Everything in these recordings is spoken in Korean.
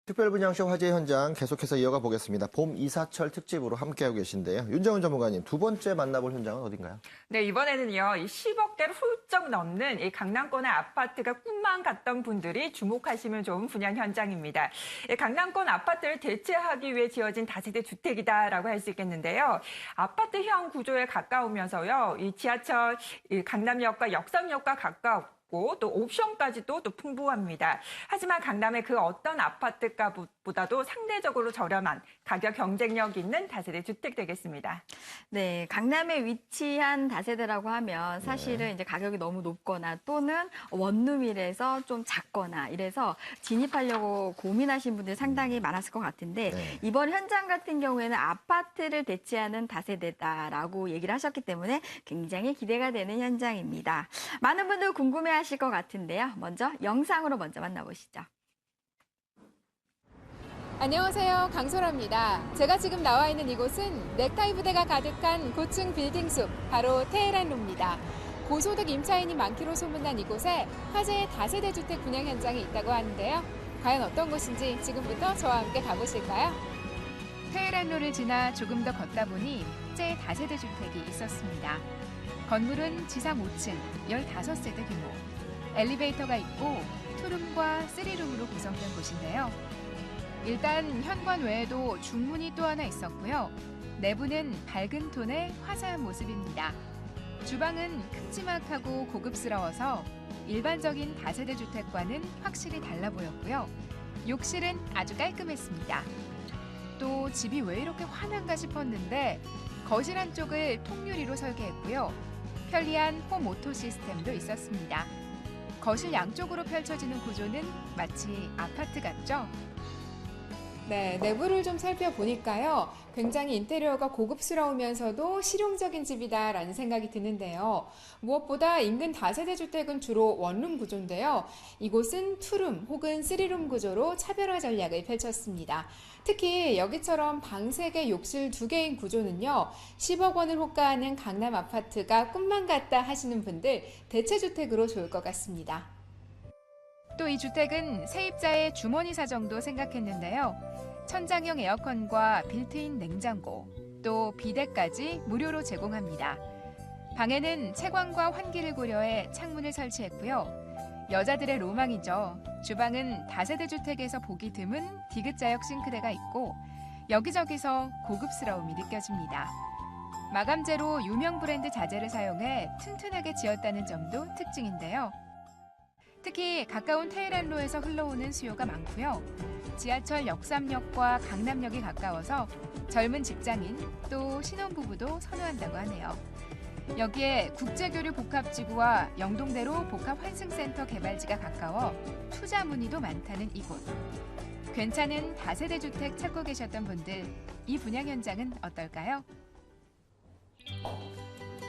특별분양쇼 화재 현장 계속해서 이어가 보겠습니다. 봄 이사철 특집으로 함께하고 계신데요. 윤정은 전문가님, 두 번째 만나볼 현장은 어딘가요? 네, 이번에는요, 이 10억대를 훌쩍 넘는 이 강남권의 아파트가 꿈만 같던 분들이 주목하시면 좋은 분양 현장입니다. 이 강남권 아파트를 대체하기 위해 지어진 다세대 주택이다라고 할 수 있겠는데요. 아파트형 구조에 가까우면서요, 이 지하철 이 강남역과 역삼역과 가깝고 또 옵션까지도 또 풍부합니다. 하지만 강남의 그 어떤 아파트가보다도 상대적으로 저렴한 가격 경쟁력 있는 다세대 주택 되겠습니다. 네, 강남에 위치한 다세대라고 하면 사실은 이제 가격이 너무 높거나 또는 원룸이라서 좀 작거나 이래서 진입하려고 고민하신 분들이 상당히 많았을 것 같은데 이번 현장 같은 경우에는 아파트를 대체하는 다세대다라고 얘기를 하셨기 때문에 굉장히 기대가 되는 현장입니다. 많은 분들 궁금해하실 것 같은데요. 먼저 영상으로 먼저 만나보시죠. 안녕하세요. 강소라입니다. 제가 지금 나와 있는 이곳은 넥타이 부대가 가득한 고층 빌딩 숲, 바로 테헤란로입니다. 고소득 임차인이 많기로 소문난 이곳에 화재의 다세대 주택 분양 현장이 있다고 하는데요. 과연 어떤 곳인지 지금부터 저와 함께 가보실까요? 테헤란로를 지나 조금 더 걷다 보니 제 다세대 주택이 있었습니다. 건물은 지상 5층, 15세대 규모. 엘리베이터가 있고 투룸과 3룸으로 구성된 곳인데요. 일단 현관 외에도 중문이 또 하나 있었고요. 내부는 밝은 톤의 화사한 모습입니다. 주방은 큼지막하고 고급스러워서 일반적인 다세대 주택과는 확실히 달라 보였고요. 욕실은 아주 깔끔했습니다. 또 집이 왜 이렇게 환한가 싶었는데 거실 한쪽을 통유리로 설계했고요. 편리한 홈 오토 시스템도 있었습니다. 거실 양쪽으로 펼쳐지는 구조는 마치 아파트 같죠? 네, 내부를 좀 살펴보니까요. 굉장히 인테리어가 고급스러우면서도 실용적인 집이다라는 생각이 드는데요. 무엇보다 인근 다세대 주택은 주로 원룸 구조인데요. 이곳은 투룸 혹은 쓰리룸 구조로 차별화 전략을 펼쳤습니다. 특히 여기처럼 방 3개, 욕실 2개인 구조는요. 10억 원을 호가하는 강남 아파트가 꿈만 같다 하시는 분들 대체주택으로 좋을 것 같습니다. 또 이 주택은 세입자의 주머니 사정도 생각했는데요. 천장형 에어컨과 빌트인 냉장고, 또 비데까지 무료로 제공합니다. 방에는 채광과 환기를 고려해 창문을 설치했고요. 여자들의 로망이죠. 주방은 다세대 주택에서 보기 드문 디귿자역 싱크대가 있고 여기저기서 고급스러움이 느껴집니다. 마감재로 유명 브랜드 자재를 사용해 튼튼하게 지었다는 점도 특징인데요. 특히 가까운 테헤란로에서 흘러오는 수요가 많고요. 지하철 역삼역과 강남역이 가까워서 젊은 직장인 또 신혼부부도 선호한다고 하네요. 여기에 국제교류 복합지구와 영동대로 복합환승센터 개발지가 가까워 투자 문의도 많다는 이곳. 괜찮은 다세대 주택 찾고 계셨던 분들, 이 분양 현장은 어떨까요?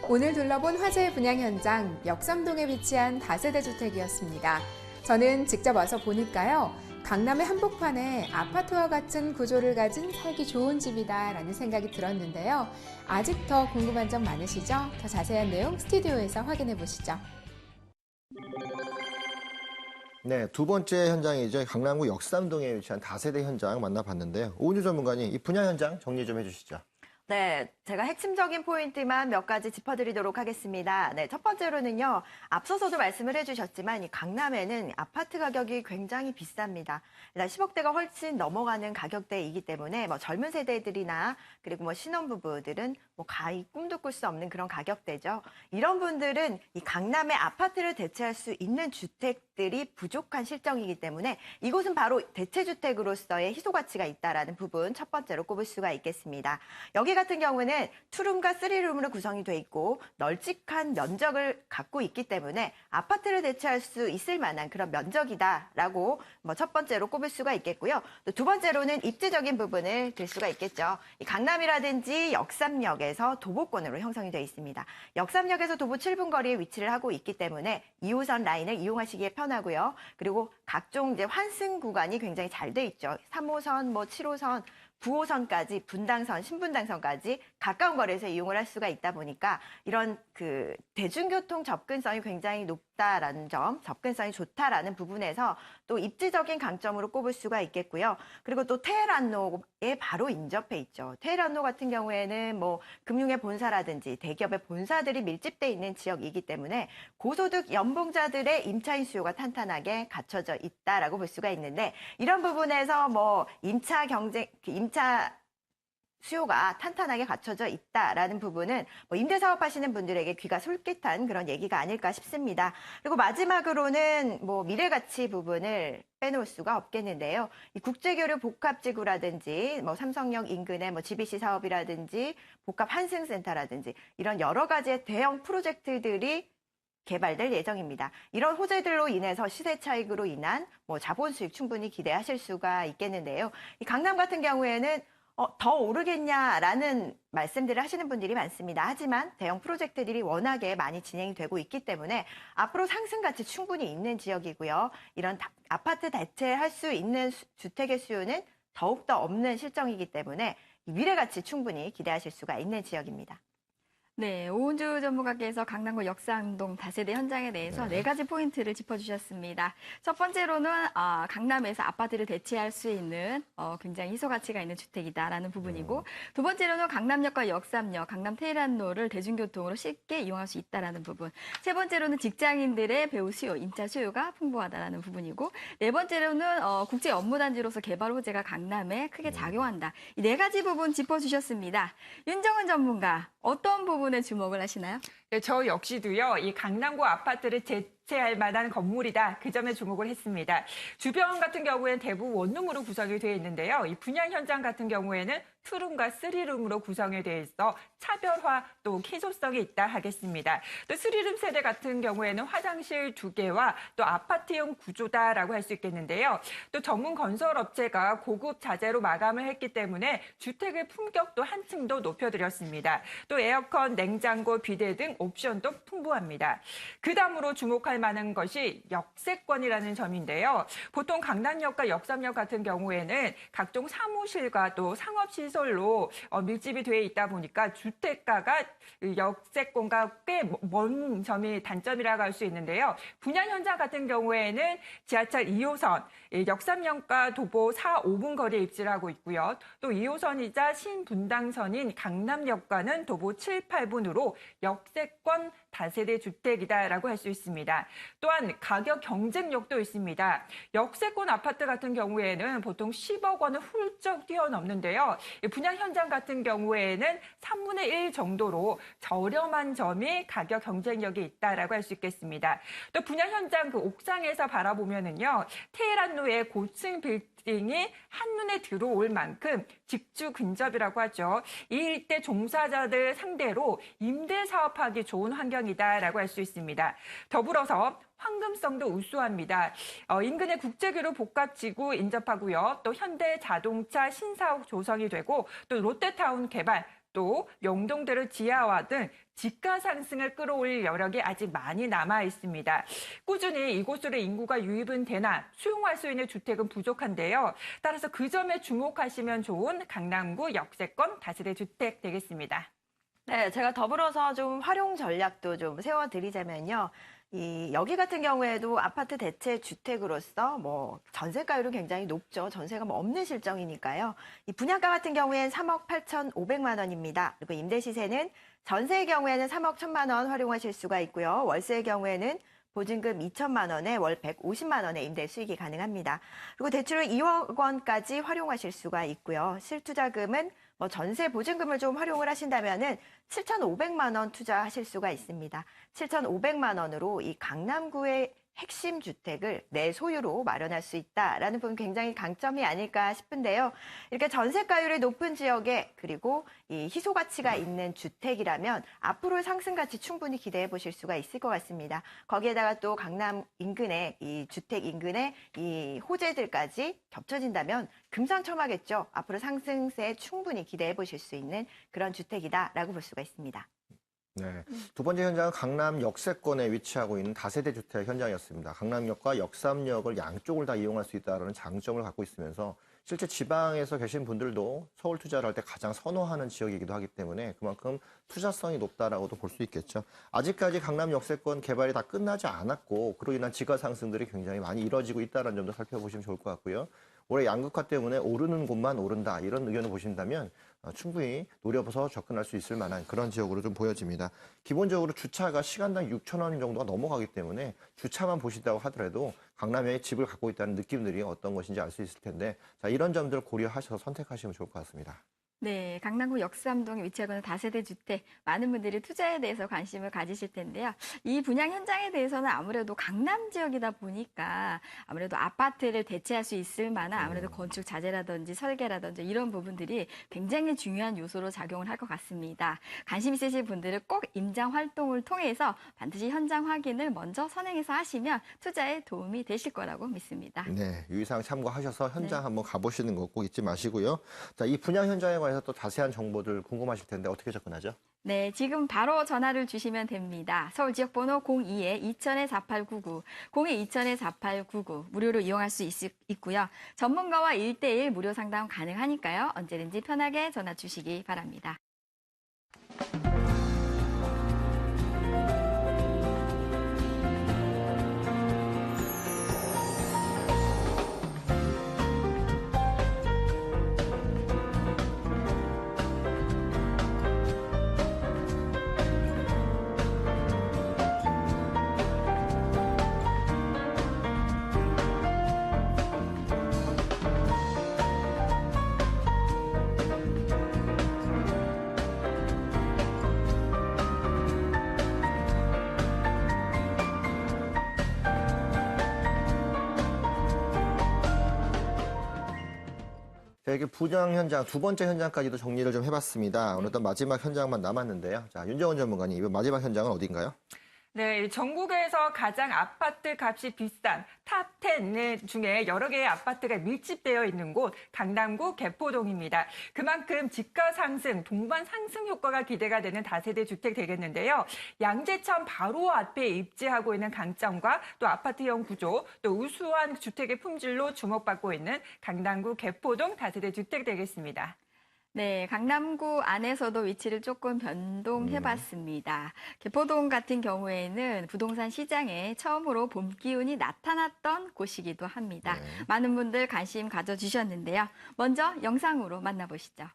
오늘 둘러본 화재의 분양 현장, 역삼동에 위치한 다세대 주택이었습니다. 저는 직접 와서 보니까요. 강남의 한복판에 아파트와 같은 구조를 가진 살기 좋은 집이다라는 생각이 들었는데요. 아직 더 궁금한 점 많으시죠? 더 자세한 내용 스튜디오에서 확인해 보시죠. 네, 두 번째 현장이죠. 강남구 역삼동에 위치한 다세대 현장 만나봤는데요. 오은주 전문가님, 이 분양 현장 정리 좀 해주시죠. 네, 제가 핵심적인 포인트만 몇 가지 짚어드리도록 하겠습니다. 네, 첫 번째로는요, 앞서서도 말씀을 해주셨지만 이 강남에는 아파트 가격이 굉장히 비쌉니다. 일단 10억대가 훨씬 넘어가는 가격대이기 때문에 뭐 젊은 세대들이나 그리고 뭐 신혼부부들은 뭐 가히 꿈도 꿀 수 없는 그런 가격대죠. 이런 분들은 이 강남의 아파트를 대체할 수 있는 주택들이 부족한 실정이기 때문에 이곳은 바로 대체주택으로서의 희소 가치가 있다라는 부분 첫 번째로 꼽을 수가 있겠습니다. 여기 같은 경우는 투룸과 쓰리룸으로 구성이 돼 있고 널찍한 면적을 갖고 있기 때문에 아파트를 대체할 수 있을 만한 그런 면적이다라고 뭐 첫 번째로 꼽을 수가 있겠고요. 또 두 번째로는 입지적인 부분을 들 수가 있겠죠. 이 강남이라든지 역삼역에서 도보권으로 형성이 되어 있습니다. 역삼역에서 도보 7분 거리에 위치를 하고 있기 때문에 2호선 라인을 이용하시기에 편하고요. 그리고 각종 이제 환승 구간이 굉장히 잘 돼 있죠. 3호선, 뭐 7호선, 9호선까지 분당선, 신분당선까지 가까운 거리에서 이용을 할 수가 있다 보니까 이런 그 대중교통 접근성이 굉장히 높은 있다라는 점, 접근성이 좋다라는 부분에서 또 입지적인 강점으로 꼽을 수가 있겠고요. 그리고 또 테헤란로에 바로 인접해 있죠. 테헤란로 같은 경우에는 뭐 금융의 본사라든지 대기업의 본사들이 밀집돼 있는 지역이기 때문에 고소득 연봉자들의 임차인 수요가 탄탄하게 갖춰져 있다라고 볼 수가 있는데, 이런 부분에서 뭐 임차 수요가 탄탄하게 갖춰져 있다라는 부분은 뭐 임대사업 하시는 분들에게 귀가 솔깃한 그런 얘기가 아닐까 싶습니다. 그리고 마지막으로는 뭐 미래가치 부분을 빼놓을 수가 없겠는데요. 이 국제교류 복합지구라든지 뭐 삼성역 인근의 뭐 GBC 사업이라든지 복합 환승센터라든지 이런 여러 가지의 대형 프로젝트들이 개발될 예정입니다. 이런 호재들로 인해서 시세 차익으로 인한 뭐 자본 수익 충분히 기대하실 수가 있겠는데요. 이 강남 같은 경우에는 더 오르겠냐라는 말씀들을 하시는 분들이 많습니다. 하지만 대형 프로젝트들이 워낙에 많이 진행이 되고 있기 때문에 앞으로 상승 가치 충분히 있는 지역이고요. 이런 아파트 대체할 수 있는 주택의 수요는 더욱더 없는 실정이기 때문에 미래 가치 충분히 기대하실 수가 있는 지역입니다. 네, 오은주 전문가께서 강남구 역삼동 다세대 현장에 대해서 네 가지 포인트를 짚어주셨습니다. 첫 번째로는 강남에서 아파트를 대체할 수 있는 굉장히 희소 가치가 있는 주택이다라는 부분이고, 두 번째로는 강남역과 역삼역, 강남 테헤란로를 대중교통으로 쉽게 이용할 수 있다라는 부분. 세 번째로는 직장인들의 배우 수요, 임차 수요가 풍부하다라는 부분이고, 네 번째로는 국제 업무단지로서 개발 호재가 강남에 크게 작용한다. 이 네 가지 부분 짚어주셨습니다. 윤정은 전문가, 어떤 부분에 주목을 하시나요? 네, 저 역시도요, 이 강남구 아파트를 대체할 만한 건물이다. 그 점에 주목을 했습니다. 주변 같은 경우에는 대부분 원룸으로 구성이 되어 있는데요. 이 분양 현장 같은 경우에는 투룸과 쓰리룸으로 구성이 되어 있어 차별화 또 희소성이 있다 하겠습니다. 또 쓰리룸 세대 같은 경우에는 화장실 2개와 또 아파트형 구조다라고 할 수 있겠는데요. 또 전문 건설 업체가 고급 자재로 마감을 했기 때문에 주택의 품격도 한층 더 높여드렸습니다. 또 에어컨, 냉장고, 비대 등 옵션도 풍부합니다. 그 다음으로 주목할 만한 것이 역세권이라는 점인데요. 보통 강남역과 역삼역 같은 경우에는 각종 사무실과 또 상업시설로 밀집이 되어 있다 보니까 주택가가 역세권과 꽤 먼 점이 단점이라고 할 수 있는데요. 분양 현장 같은 경우에는 지하철 2호선, 역삼역과 도보 4, 5분 거리에 입지를 하고 있고요. 또 2호선이자 신분당선인 강남역과는 도보 7, 8분으로 역세권 다세대 주택이다라고 할 수 있습니다. 또한 가격 경쟁력도 있습니다. 역세권 아파트 같은 경우에는 보통 10억 원을 훌쩍 뛰어넘는데요. 분양 현장 같은 경우에는 3분의 1 정도로 저렴한 점이 가격 경쟁력이 있다라고 할 수 있겠습니다. 또 분양 현장 그 옥상에서 바라보면은요, 테헤란로의 고층 빌딩이 한눈에 들어올 만큼 직주 근접이라고 하죠. 이 일대 종사자들 상대로 임대 사업하기 좋은 환경이다라고 할 수 있습니다. 더불어서 황금성도 우수합니다. 인근의 국제교류 복합지구 인접하고요. 또 현대자동차 신사옥 조성이 되고 또 롯데타운 개발, 또 용동대로 지하화 등 집가 상승을 끌어올릴 여력이 아직 많이 남아 있습니다. 꾸준히 이곳으로 인구가 유입은 되나 수용할 수 있는 주택은 부족한데요. 따라서 그 점에 주목하시면 좋은 강남구 역세권 다세대 주택 되겠습니다. 네, 제가 더불어서 좀 활용 전략도 좀 세워드리자면요. 여기 같은 경우에도 아파트 대체 주택으로서 뭐 전세가율은 굉장히 높죠. 전세가 뭐 없는 실정이니까요. 이 분양가 같은 경우에는 3억 8,500만 원입니다. 그리고 임대 시세는 전세의 경우에는 3억 1,000만 원 활용하실 수가 있고요. 월세의 경우에는 보증금 2천만 원에 월 150만 원의 임대 수익이 가능합니다. 그리고 대출을 2억 원까지 활용하실 수가 있고요. 실투자금은 뭐 전세 보증금을 좀 활용을 하신다면은 7,500만 원 투자하실 수가 있습니다. 7,500만 원으로 이 강남구의 핵심 주택을 내 소유로 마련할 수 있다라는 부분 굉장히 강점이 아닐까 싶은데요. 이렇게 전세가율이 높은 지역에 그리고 이 희소 가치가 있는 주택이라면 앞으로의 상승 가치 충분히 기대해 보실 수가 있을 것 같습니다. 거기에다가 또 강남 인근의 이 주택 인근의 이 호재들까지 겹쳐진다면 금상첨화겠죠. 앞으로 상승세 충분히 기대해 보실 수 있는 그런 주택이다라고 볼 수가 있습니다. 네. 두 번째 현장은 강남 역세권에 위치하고 있는 다세대 주택 현장이었습니다. 강남역과 역삼역을 양쪽을 다 이용할 수 있다는 장점을 갖고 있으면서 실제 지방에서 계신 분들도 서울 투자를 할 때 가장 선호하는 지역이기도 하기 때문에 그만큼 투자성이 높다라고도 볼 수 있겠죠. 아직까지 강남 역세권 개발이 다 끝나지 않았고 그로 인한 지가 상승들이 굉장히 많이 이뤄지고 있다는 점도 살펴보시면 좋을 것 같고요. 올해 양극화 때문에 오르는 곳만 오른다 이런 의견을 보신다면 충분히 노려서 접근할 수 있을 만한 그런 지역으로 좀 보여집니다. 기본적으로 주차가 시간당 6,000원 정도가 넘어가기 때문에 주차만 보신다고 하더라도 강남에 집을 갖고 있다는 느낌들이 어떤 것인지 알 수 있을 텐데 자, 이런 점들을 고려하셔서 선택하시면 좋을 것 같습니다. 네, 강남구 역삼동에 위치하고 있는 다세대 주택, 많은 분들이 투자에 대해서 관심을 가지실 텐데요. 이 분양 현장에 대해서는 아무래도 강남 지역이다 보니까 아무래도 아파트를 대체할 수 있을 만한 아무래도 건축 자재라든지 설계라든지 이런 부분들이 굉장히 중요한 요소로 작용을 할 것 같습니다. 관심 있으신 분들은 꼭 임장 활동을 통해서 반드시 현장 확인을 먼저 선행해서 하시면 투자에 도움이 되실 거라고 믿습니다. 네, 유의사항 참고하셔서 현장 한번 가보시는 거 꼭 잊지 마시고요. 자, 이 분양 현장에 관해서 또 자세한 정보들 궁금하실 텐데 어떻게 접근하죠? 네, 지금 바로 전화를 주시면 됩니다. 서울 지역번호 02-2000-4899, 02-2000-4899 무료로 이용할 수 있고요. 전문가와 1대1 무료 상담 가능하니까요. 언제든지 편하게 전화 주시기 바랍니다. 자, 이렇게 분양 현장, 두 번째 현장까지도 정리를 좀 해봤습니다. 오늘도 마지막 현장만 남았는데요. 자, 윤정원 전문가님, 이번 마지막 현장은 어딘가요? 네, 전국에서 가장 아파트 값이 비싼 탑10 중에 여러 개의 아파트가 밀집되어 있는 곳 강남구 개포동입니다. 그만큼 집가 상승, 동반 상승 효과가 기대가 되는 다세대 주택 되겠는데요. 양재천 바로 앞에 입지하고 있는 강점과 또 아파트형 구조, 또 우수한 주택의 품질로 주목받고 있는 강남구 개포동 다세대 주택 되겠습니다. 네, 강남구 안에서도 위치를 조금 변동해봤습니다. 개포동 같은 경우에는 부동산 시장에 처음으로 봄 기운이 나타났던 곳이기도 합니다. 네. 많은 분들 관심 가져주셨는데요. 먼저 영상으로 만나보시죠.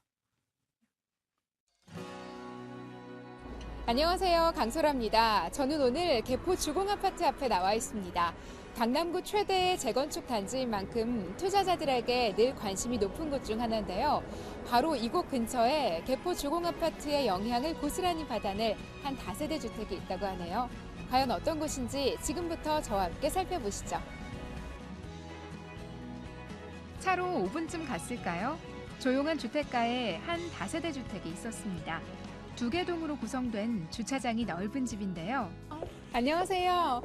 안녕하세요. 강소라입니다. 저는 오늘 개포 주공아파트 앞에 나와 있습니다. 강남구 최대의 재건축 단지인 만큼 투자자들에게 늘 관심이 높은 곳 중 하나인데요. 바로 이곳 근처에 개포 주공아파트의 영향을 고스란히 받아낼 한 다세대 주택이 있다고 하네요. 과연 어떤 곳인지 지금부터 저와 함께 살펴보시죠. 차로 5분쯤 갔을까요? 조용한 주택가에 한 다세대 주택이 있었습니다. 2개 동으로 구성된 주차장이 넓은 집인데요. 안녕하세요.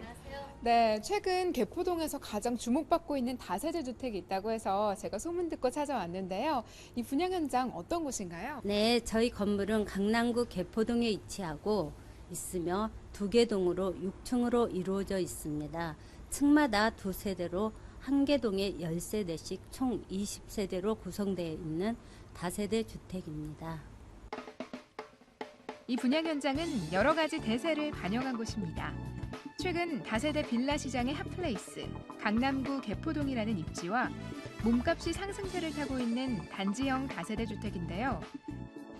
네, 최근 개포동에서 가장 주목받고 있는 다세대 주택이 있다고 해서 제가 소문 듣고 찾아왔는데요. 이 분양 현장 어떤 곳인가요? 네, 저희 건물은 강남구 개포동에 위치하고 있으며 2개 동으로 6층으로 이루어져 있습니다. 층마다 2세대로 한 개 동에 10세대씩 총 20세대로 구성되어 있는 다세대 주택입니다. 이 분양 현장은 여러 가지 대세를 반영한 곳입니다. 최근 다세대 빌라 시장의 핫플레이스, 강남구 개포동이라는 입지와 몸값이 상승세를 타고 있는 단지형 다세대 주택인데요.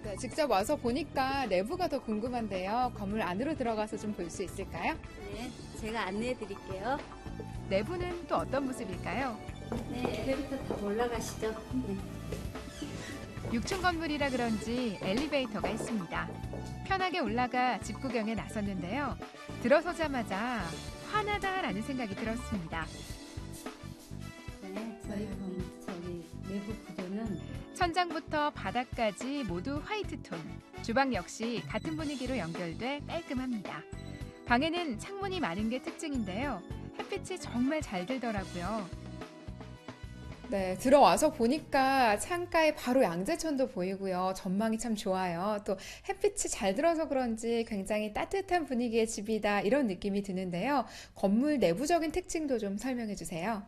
네, 직접 와서 보니까 내부가 더 궁금한데요. 건물 안으로 들어가서 좀 볼 수 있을까요? 네, 제가 안내해 드릴게요. 내부는 또 어떤 모습일까요? 네, 엘리베이터 다 올라가시죠. 네. 6층 건물이라 그런지 엘리베이터가 있습니다. 편하게 올라가 집 구경에 나섰는데요. 들어서자마자 환하다라는 생각이 들었습니다. 네, 저희 내부 구조는 천장부터 바닥까지 모두 화이트 톤. 주방 역시 같은 분위기로 연결돼 깔끔합니다. 방에는 창문이 많은 게 특징인데요. 햇빛이 정말 잘 들더라고요. 네, 들어와서 보니까 창가에 바로 양재천도 보이고요. 전망이 참 좋아요. 또 햇빛이 잘 들어서 그런지 굉장히 따뜻한 분위기의 집이다 이런 느낌이 드는데요. 건물 내부적인 특징도 좀 설명해 주세요.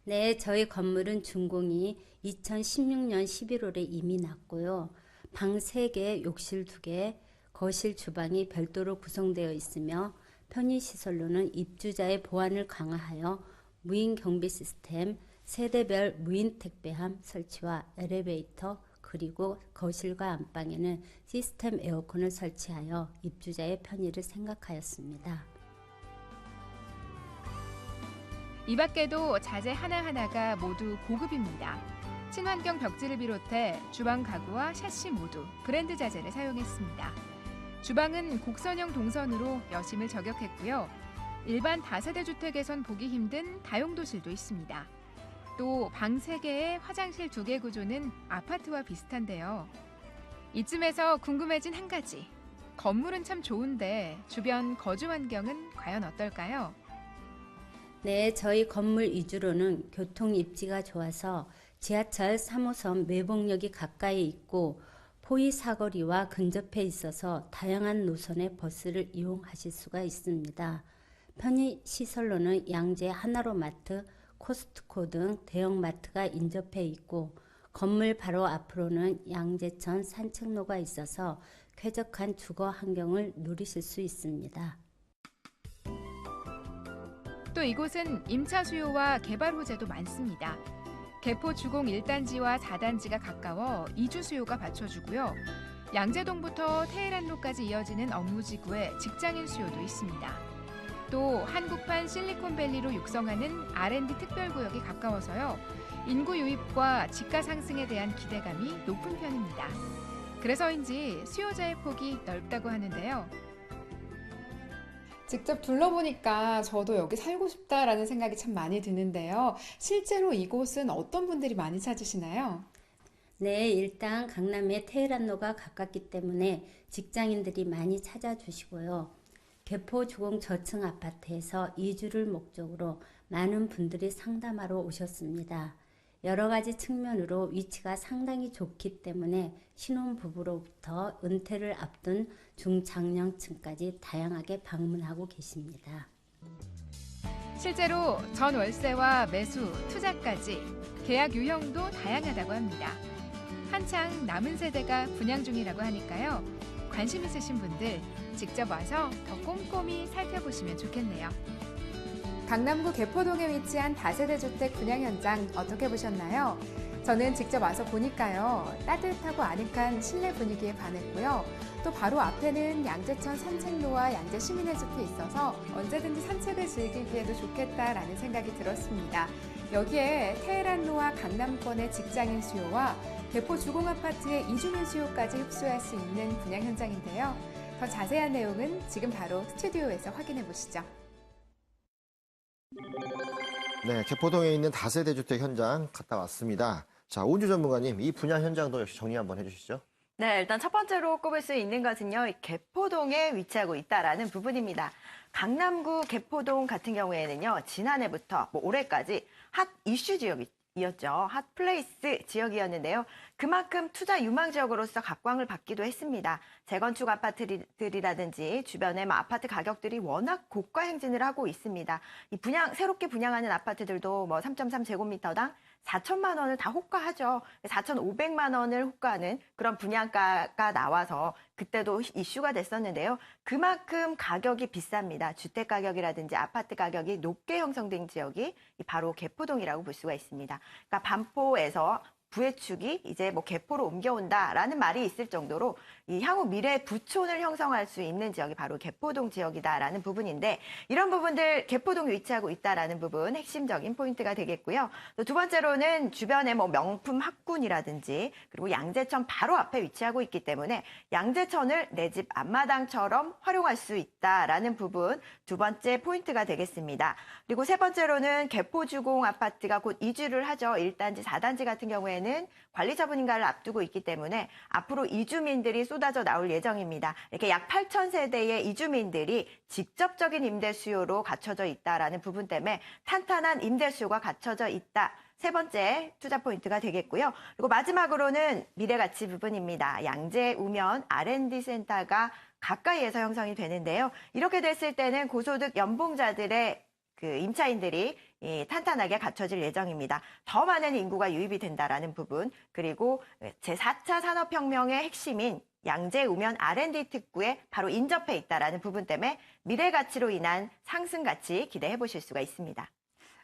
네, 저희 건물은 준공이 2016년 11월에 이미 났고요. 방 3개, 욕실 2개, 거실, 주방이 별도로 구성되어 있으며 편의시설로는 입주자의 보안을 강화하여 무인 경비 시스템, 세대별 무인 택배함 설치와 엘리베이터, 그리고 거실과 안방에는 시스템 에어컨을 설치하여 입주자의 편의를 생각하였습니다. 이 밖에도 자재 하나하나가 모두 고급입니다. 친환경 벽지를 비롯해 주방 가구와 샤시 모두 브랜드 자재를 사용했습니다. 주방은 곡선형 동선으로 여심을 저격했고요. 일반 다세대 주택에선 보기 힘든 다용도실도 있습니다. 또 방 3개에 화장실 2개 구조는 아파트와 비슷한데요. 이쯤에서 궁금해진 한 가지. 건물은 참 좋은데 주변 거주 환경은 과연 어떨까요? 네, 저희 건물 위주로는 교통 입지가 좋아서 지하철 3호선 매봉역이 가까이 있고 포위 사거리와 근접해 있어서 다양한 노선의 버스를 이용하실 수가 있습니다. 편의 시설로는 양재 하나로마트, 코스트코 등 대형 마트가 인접해 있고 건물 바로 앞으로는 양재천 산책로가 있어서 쾌적한 주거 환경을 누리실 수 있습니다. 또 이곳은 임차 수요와 개발 호재도 많습니다. 개포 주공 1단지와 4단지가 가까워 이주 수요가 받쳐주고요. 양재동부터 테헤란로까지 이어지는 업무지구에 직장인 수요도 있습니다. 또 한국판 실리콘밸리로 육성하는 R&D 특별구역이 가까워서요. 인구 유입과 집가 상승에 대한 기대감이 높은 편입니다. 그래서인지 수요자의 폭이 넓다고 하는데요. 직접 둘러보니까 저도 여기 살고 싶다라는 생각이 참 많이 드는데요. 실제로 이곳은 어떤 분들이 많이 찾으시나요? 네, 일단 강남에 테헤란로가 가깝기 때문에 직장인들이 많이 찾아주시고요. 개포 주공 저층 아파트에서 이주를 목적으로 많은 분들이 상담하러 오셨습니다. 여러 가지 측면으로 위치가 상당히 좋기 때문에 신혼부부로부터 은퇴를 앞둔 중장년층까지 다양하게 방문하고 계십니다. 실제로 전월세와 매수, 투자까지 계약 유형도 다양하다고 합니다. 한창 남은 세대가 분양 중이라고 하니까요. 관심 있으신 분들 직접 와서 더 꼼꼼히 살펴보시면 좋겠네요. 강남구 개포동에 위치한 다세대 주택 분양 현장 어떻게 보셨나요? 저는 직접 와서 보니까요. 따뜻하고 아늑한 실내 분위기에 반했고요. 또 바로 앞에는 양재천 산책로와 양재 시민의 숲이 있어서 언제든지 산책을 즐기기에도 좋겠다라는 생각이 들었습니다. 여기에 테헤란로와 강남권의 직장인 수요와 개포 주공아파트의 이주민 수요까지 흡수할 수 있는 분양 현장인데요. 더 자세한 내용은 지금 바로 스튜디오에서 확인해 보시죠. 네, 개포동에 있는 다세대 주택 현장 갔다 왔습니다. 자, 오은주 전문가님, 이 분양 현장도 역시 정리 한번 해주시죠. 네, 일단 첫 번째로 꼽을 수 있는 것은요, 이 개포동에 위치하고 있다라는 부분입니다. 강남구 개포동 같은 경우에는요, 지난해부터 올해까지 핫 이슈 지역이었죠. 핫 플레이스 지역이었는데요. 그만큼 투자 유망 지역으로서 각광을 받기도 했습니다. 재건축 아파트들이라든지 주변의 아파트 가격들이 워낙 고가 행진을 하고 있습니다. 이 새롭게 분양하는 아파트들도 3.3제곱미터당 4천만 원을 다 호가하죠. 4,500만 원을 호가하는 그런 분양가가 나와서 그때도 이슈가 됐었는데요. 그만큼 가격이 비쌉니다. 주택 가격이라든지 아파트 가격이 높게 형성된 지역이 바로 개포동이라고 볼 수가 있습니다. 그러니까 반포에서 부해축이 이제 개포로 옮겨온다라는 말이 있을 정도로 이 향후 미래 부촌을 형성할 수 있는 지역이 바로 개포동 지역이다라는 부분인데 이런 부분들 개포동에 위치하고 있다라는 부분 핵심적인 포인트가 되겠고요. 또 두 번째로는 주변에 명품 학군이라든지 그리고 양재천 바로 앞에 위치하고 있기 때문에 양재천을 내 집 앞마당처럼 활용할 수 있다라는 부분 두 번째 포인트가 되겠습니다. 그리고 세 번째로는 개포주공 아파트가 곧 이주를 하죠. 1단지, 4단지 같은 경우에는 관리처 분인가를 앞두고 있기 때문에 앞으로 이주민들이 쏟아져 나올 예정입니다. 이렇게 약 8,000세대의 이주민들이 직접적인 임대 수요로 갖춰져 있다라는 부분 때문에 탄탄한 임대 수요가 갖춰져 있다. 세 번째 투자 포인트가 되겠고요. 그리고 마지막으로는 미래가치 부분입니다. 양재 우면 R&D 센터가 가까이에서 형성이 되는데요. 이렇게 됐을 때는 고소득 연봉자들의 임차인들이 탄탄하게 갖춰질 예정입니다. 더 많은 인구가 유입이 된다라는 부분, 그리고 제4차 산업혁명의 핵심인 양재 우면 R&D 특구에 바로 인접해 있다라는 부분 때문에 미래 가치로 인한 상승 가치 기대해 보실 수가 있습니다.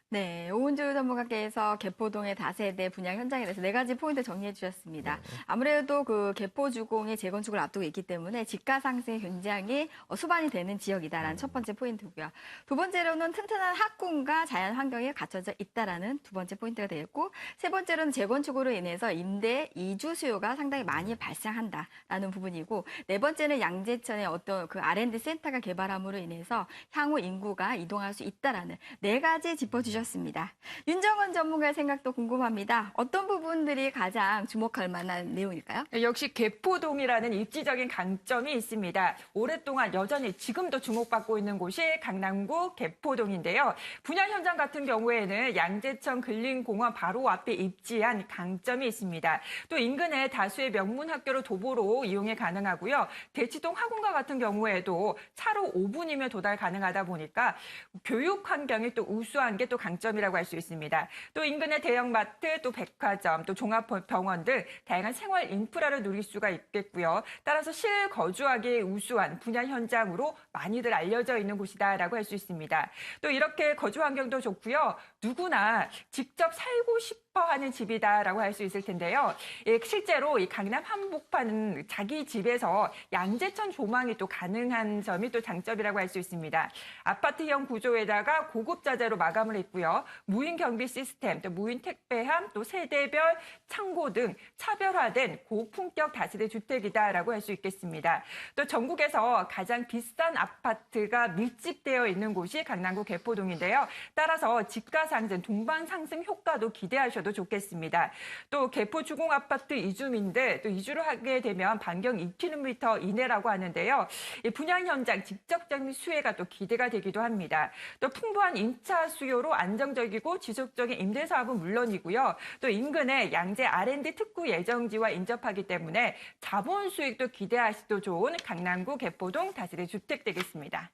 네, 오은주 전문가께서 개포동의 다세대 분양 현장에 대해서 4가지 포인트 정리해 주셨습니다. 아무래도 그 개포주공의 재건축을 앞두고 있기 때문에 집가 상승이 굉장히 수반이 되는 지역이다라는 첫 번째 포인트고요. 두 번째로는 튼튼한 학군과 자연 환경이 갖춰져 있다라는 두 번째 포인트가 되겠고, 세 번째로는 재건축으로 인해서 임대 이주 수요가 상당히 많이 발생한다라는 부분이고, 네 번째는 양재천의 어떤 그 R&D 센터가 개발함으로 인해서 향후 인구가 이동할 수 있다라는 4가지 짚어주셨습니다. 윤정은 전문가의 생각도 궁금합니다. 어떤 부분들이 가장 주목할 만한 내용일까요? 역시 개포동이라는 입지적인 강점이 있습니다. 오랫동안 여전히 지금도 주목받고 있는 곳이 강남구 개포동인데요. 분양 현장 같은 경우에는 양재천 근린공원 바로 앞에 입지한 강점이 있습니다. 또 인근에 다수의 명문 학교를 도보로 이용이 가능하고요. 대치동 학원가 같은 경우에도 차로 5분이면 도달 가능하다 보니까 교육 환경이 또 우수한 게 또 강점이라고 할 수 있습니다. 또 인근의 대형마트, 또 백화점, 또 종합병원 등 다양한 생활 인프라를 누릴 수가 있겠고요. 따라서 실거주하기에 우수한 분양 현장으로 많이들 알려져 있는 곳이다라고 할 수 있습니다. 또 이렇게 거주 환경도 좋고요. 누구나 직접 살고 싶어 하는 집이다라고 할 수 있을 텐데요. 실제로 이 강남 한복판은 자기 집에서 양재천 조망이 또 가능한 점이 또 장점이라고 할 수 있습니다. 아파트형 구조에다가 고급 자재로 마감을 했고요. 무인 경비 시스템, 또 무인 택배함, 또 세대별 창고 등 차별화된 고품격 다세대 주택이다라고 할 수 있겠습니다. 또 전국에서 가장 비싼 아파트가 밀집되어 있는 곳이 강남구 개포동인데요. 따라서 집가 상승, 동반 상승 효과도 기대하셔도 좋겠습니다. 또 개포 주공 아파트 이주민들 또 이주를 하게 되면 반경 2km 이내라고 하는데요. 이 분양 현장 직접적인 수혜가 또 기대가 되기도 합니다. 또 풍부한 임차 수요로 안정적이고 지속적인 임대 사업은 물론이고요. 또 인근에 양재 R&D 특구 예정지와 인접하기 때문에 자본 수익도 기대하시도 좋은 강남구 개포동 다세대 주택 되겠습니다.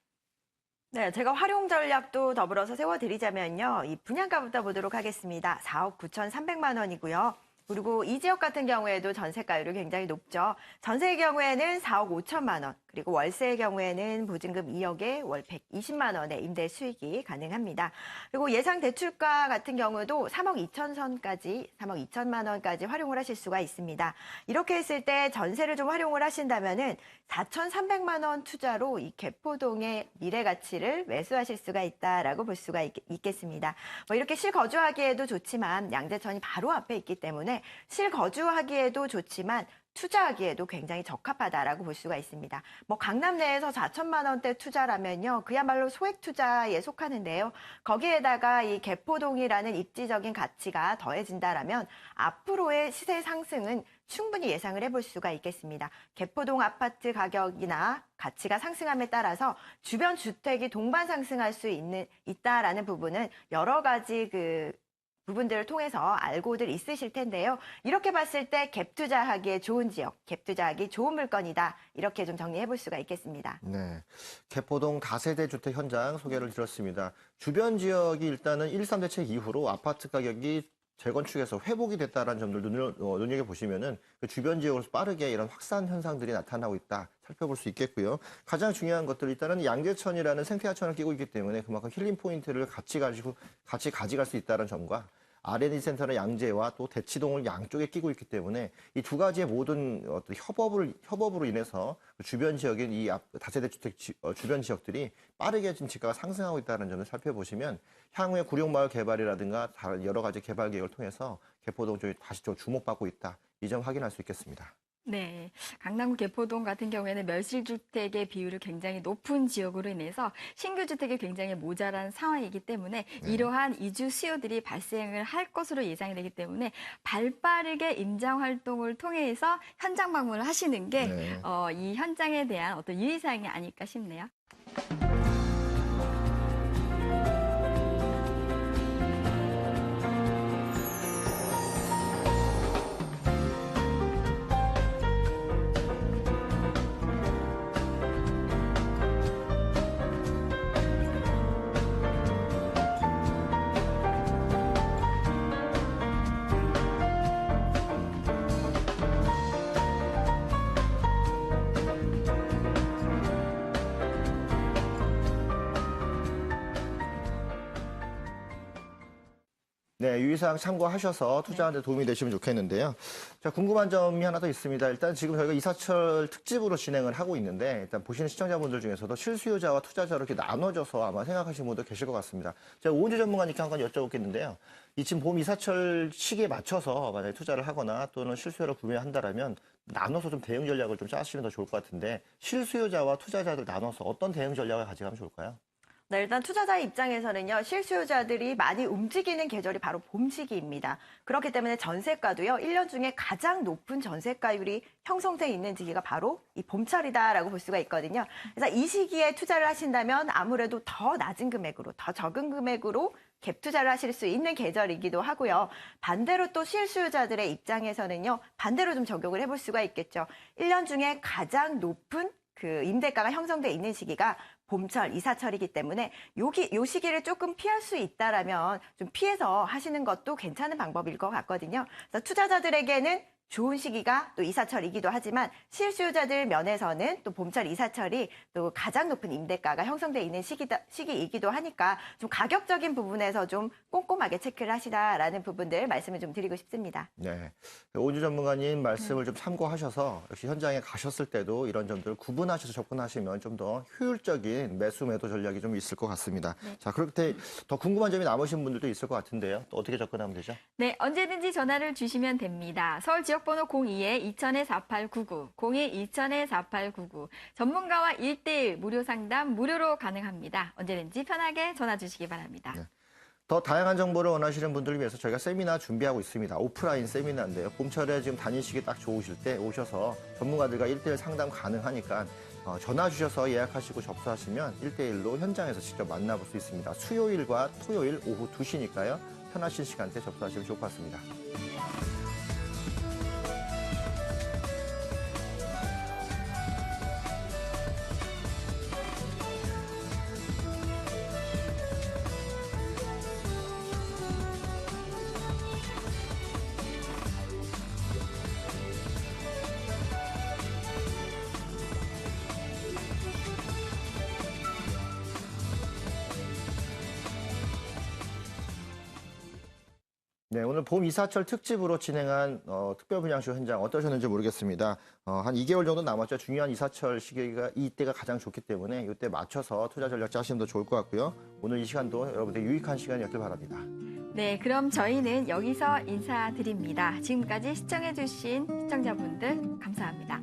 네, 제가 활용 전략도 더불어서 세워드리자면요. 이 분양가부터 보도록 하겠습니다. 4억 9,300만 원이고요. 그리고 이 지역 같은 경우에도 전세가율이 굉장히 높죠. 전세의 경우에는 4억 5천만 원, 그리고 월세의 경우에는 보증금 2억에 월 120만 원의 임대 수익이 가능합니다. 그리고 예상 대출가 같은 경우도 3억 2천 선까지, 3억 2천만 원까지 활용을 하실 수가 있습니다. 이렇게 했을 때 전세를 좀 활용을 하신다면은 4,300만 원 투자로 이 개포동의 미래 가치를 매수하실 수가 있다라고 볼 수가 있겠습니다. 뭐 이렇게 실거주하기에도 좋지만 양재천이 바로 앞에 있기 때문에 실거주하기에도 좋지만 투자하기에도 굉장히 적합하다라고 볼 수가 있습니다. 뭐 강남 내에서 4천만 원대 투자라면요, 그야말로 소액 투자에 속하는데요. 거기에다가 이 개포동이라는 입지적인 가치가 더해진다라면 앞으로의 시세 상승은 충분히 예상을 해볼 수가 있겠습니다. 개포동 아파트 가격이나 가치가 상승함에 따라서 주변 주택이 동반 상승할 수 있다라는 부분은 여러 가지 부분들을 통해서 알고들 있으실 텐데요. 이렇게 봤을 때 갭 투자하기에 좋은 지역, 갭 투자하기 좋은 물건이다. 이렇게 좀 정리해 볼 수가 있겠습니다. 네, 개포동 다세대 주택 현장 소개를 드렸습니다. 주변 지역이 일단은 1.3 대책 이후로 아파트 가격이 재건축에서 회복이 됐다는 점들 눈여겨보시면은 그 주변 지역으로서 빠르게 이런 확산 현상들이 나타나고 있다 살펴볼 수 있겠고요. 가장 중요한 것들 일단은 양재천이라는 생태하천을 끼고 있기 때문에 그만큼 힐링 포인트를 같이 가져갈 수 있다는 점과 R&D 센터는 양재와 또 대치동을 양쪽에 끼고 있기 때문에 이 두 가지의 모든 어떤 협업으로 인해서 주변 지역인 이 다세대 주택 주변 지역들이 빠르게 지금 집가가 상승하고 있다는 점을 살펴보시면 향후에 구룡마을 개발이라든가 다른 여러 가지 개발 계획을 통해서 개포동 쪽이 다시 좀 주목받고 있다. 이 점 확인할 수 있겠습니다. 네, 강남구 개포동 같은 경우에는 멸실주택의 비율이 굉장히 높은 지역으로 인해서 신규 주택이 굉장히 모자란 상황이기 때문에 이러한 이주 수요들이 발생을 할 것으로 예상이 되기 때문에 발빠르게 임장 활동을 통해서 현장 방문을 하시는 게 이 현장에 대한 어떤 유의사항이 아닐까 싶네요. 네, 유의사항 참고하셔서 투자하는 데 도움이 되시면 좋겠는데요. 자, 궁금한 점이 하나 더 있습니다. 일단 지금 저희가 이사철 특집으로 진행을 하고 있는데 일단 보시는 시청자분들 중에서도 실수요자와 투자자로 이렇게 나눠져서 아마 생각하시는 분도 계실 것 같습니다. 제가 오은주 전문가님께 한 번 여쭤보겠는데요. 이 지금 봄 이사철 시기에 맞춰서 만약에 투자를 하거나 또는 실수요를 구매한다라면 나눠서 좀 대응 전략을 좀 짜시면 더 좋을 것 같은데 실수요자와 투자자들 나눠서 어떤 대응 전략을 가져가면 좋을까요? 네, 일단 투자자의 입장에서는요, 실수요자들이 많이 움직이는 계절이 바로 봄 시기입니다. 그렇기 때문에 전세가도요, 1년 중에 가장 높은 전세가율이 형성돼 있는 시기가 바로 이 봄철이다라고 볼 수가 있거든요. 그래서 이 시기에 투자를 하신다면 아무래도 더 낮은 금액으로, 더 적은 금액으로 갭 투자를 하실 수 있는 계절이기도 하고요. 반대로 또 실수요자들의 입장에서는요, 반대로 좀 적용을 해볼 수가 있겠죠. 1년 중에 가장 높은 그 임대가가 형성돼 있는 시기가 봄철, 이사철이기 때문에 요 시기를 조금 피할 수 있다라면 좀 피해서 하시는 것도 괜찮은 방법일 것 같거든요. 그래서 투자자들에게는 좋은 시기가 또 이사철이기도 하지만 실수요자들 면에서는 또 봄철, 이사철이 또 가장 높은 임대가가 형성돼 있는 시기이기도 하니까 좀 가격적인 부분에서 좀 꼼꼼하게 체크를 하시라라는 부분들 말씀을 좀 드리고 싶습니다. 네. 오은주 전문가님 말씀을 좀 참고하셔서 역시 현장에 가셨을 때도 이런 점들을 구분하셔서 접근하시면 좀 더 효율적인 매수 매도 전략이 좀 있을 것 같습니다. 네. 자, 그렇게 더 궁금한 점이 남으신 분들도 있을 것 같은데요. 또 어떻게 접근하면 되죠? 네, 언제든지 전화를 주시면 됩니다. 서울 지역번호 02-2000-4899, 02-2000-4899. 전문가와 1:1 무료 상담 무료로 가능합니다. 언제든지 편하게 전화 주시기 바랍니다. 네. 더 다양한 정보를 원하시는 분들을 위해서 저희가 세미나 준비하고 있습니다. 오프라인 세미나인데요. 봄철에 지금 다니시기 딱 좋으실 때 오셔서 전문가들과 1:1 상담 가능하니까 전화 주셔서 예약하시고 접수하시면 1:1로 현장에서 직접 만나볼 수 있습니다. 수요일과 토요일 오후 2시니까요. 편하신 시간대 접수하시면 좋을 것 같습니다. 네, 오늘 봄 이사철 특집으로 진행한 특별분양쇼 현장 어떠셨는지 모르겠습니다. 한 2개월 정도 남았죠. 중요한 이사철 시기가 이때가 가장 좋기 때문에 이때 맞춰서 투자 전략 짜시면 더 좋을 것 같고요. 오늘 이 시간도 여러분들 유익한 시간이었길 바랍니다. 네, 그럼 저희는 여기서 인사드립니다. 지금까지 시청해주신 시청자분들 감사합니다.